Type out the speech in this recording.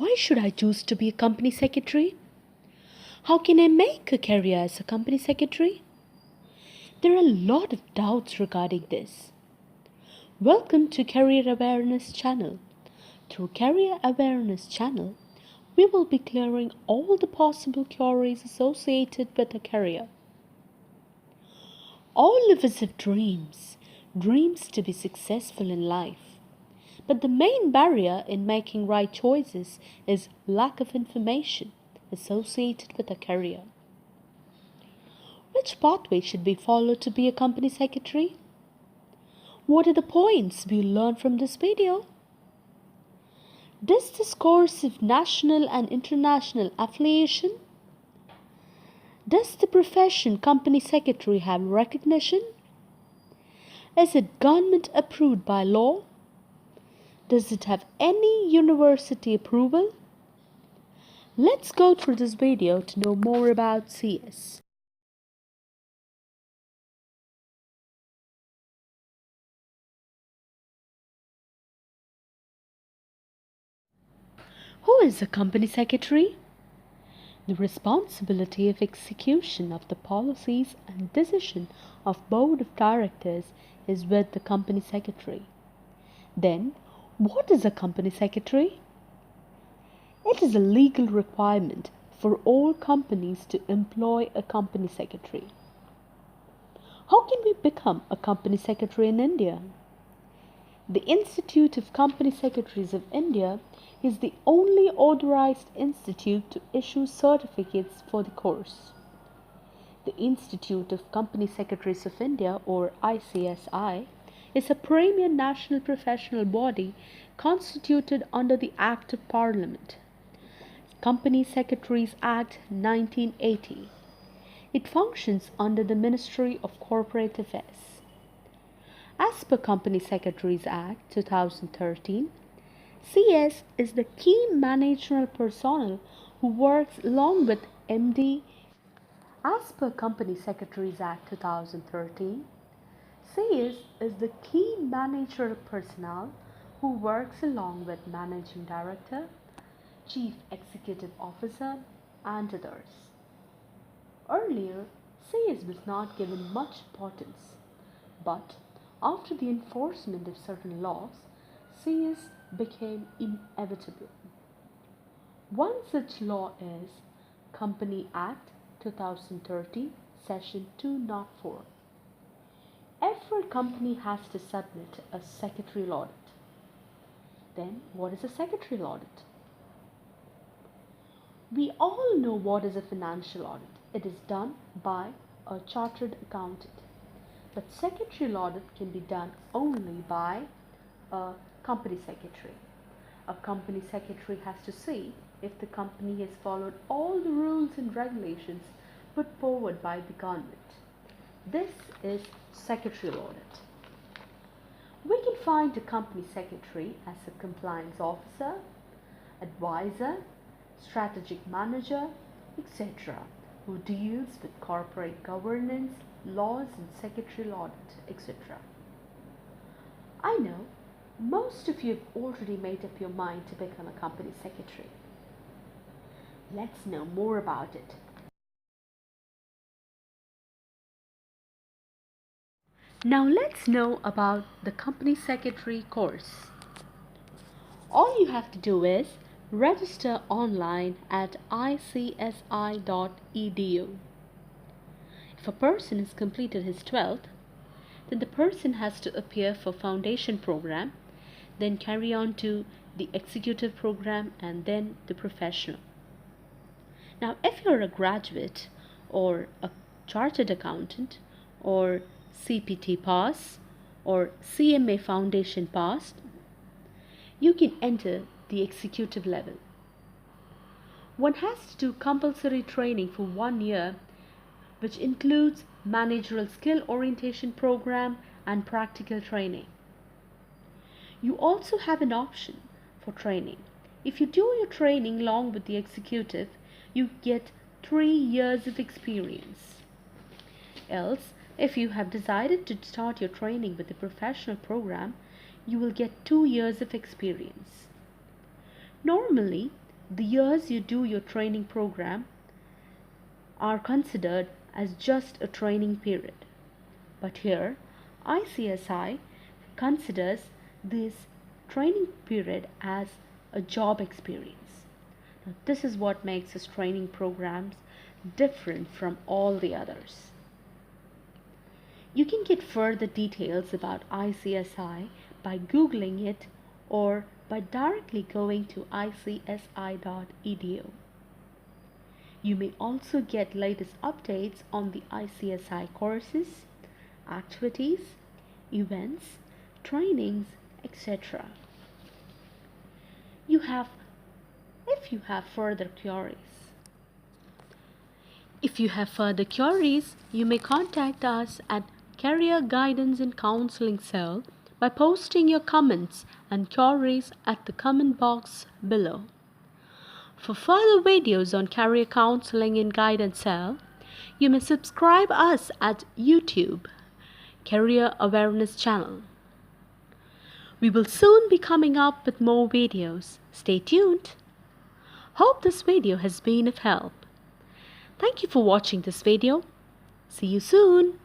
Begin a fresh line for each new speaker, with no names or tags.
Why should I choose to be a company secretary? How can I make a career as a company secretary? There are a lot of doubts regarding this. Welcome to Career Awareness Channel. Through Career Awareness Channel, we will be clearing all the possible queries associated with a career. All of us have dreams to be successful in life. But the main barrier in making right choices is lack of information associated with a career. Which pathway should we follow to be a company secretary? What are the points we learn from this video? Does this course have national and international affiliation? Does the profession company secretary have recognition? Is it government approved by law? Does it have any university approval? Let's go through this video to know more about CS. Who is a company secretary? The responsibility of execution of the policies and decision of board of directors is with the company secretary. Then, what is a company secretary? It is a legal requirement for all companies to employ a company secretary. How can we become a company secretary in India? The Institute of Company Secretaries of India is the only authorized institute to issue certificates for the course. The Institute of Company Secretaries of India, or ICSI, is a premier national professional body constituted under the Act of Parliament, Company Secretaries Act 1980. It functions under the Ministry of Corporate Affairs. As per Company Secretaries Act 2013, CS is the key managerial personnel who works along with MD. As per Company Secretaries Act 2013, CS is the key managerial personnel who works along with Managing Director, Chief Executive Officer, and others. Earlier, CS was not given much importance, but after the enforcement of certain laws, CS became inevitable. One such law is Company Act 2013, Section 204. Every company has to submit a secretarial audit. Then, what is a secretarial audit? We all know what is a financial audit. It is done by a chartered accountant. But secretarial audit can be done only by a company secretary. A company secretary has to see if the company has followed all the rules and regulations put forward by the government. This is secretarial audit. We can find a company secretary as a compliance officer, advisor, strategic manager, etc., who deals with corporate governance, laws and secretarial audit, etc. I know most of you have already made up your mind to become a company secretary. Let's know more about it. Now let's know about the company secretary course. All you have to do is register online at icsi.edu. If a person has completed his 12th, then the person has to appear for foundation program, then carry on to the executive program and then the professional. Now, if you're a graduate or a chartered accountant or CPT pass or CMA foundation pass, you can enter the executive level. One has to do compulsory training for 1 year, which includes managerial skill orientation program and practical training. You also have an option for training. If you do your training along with the executive, you get 3 years of experience. Else, if you have decided to start your training with the professional program, you will get 2 years of experience. Normally, the years you do your training program are considered as just a training period. But here, ICSI considers this training period as a job experience. Now, this is what makes its training programs different from all the others. You can get further details about ICSI by Googling it or by directly going to icsi.edu. You may also get latest updates on the ICSI courses, activities, events, trainings, etc. If you have further queries, you may contact us at Career Guidance and Counseling Cell by posting your comments and queries at the comment box below. For further videos on career counseling and guidance cell, you may subscribe us at YouTube Career Awareness Channel. We will soon be coming up with more videos. Stay tuned. Hope this video has been of help. Thank you for watching this video. See you soon.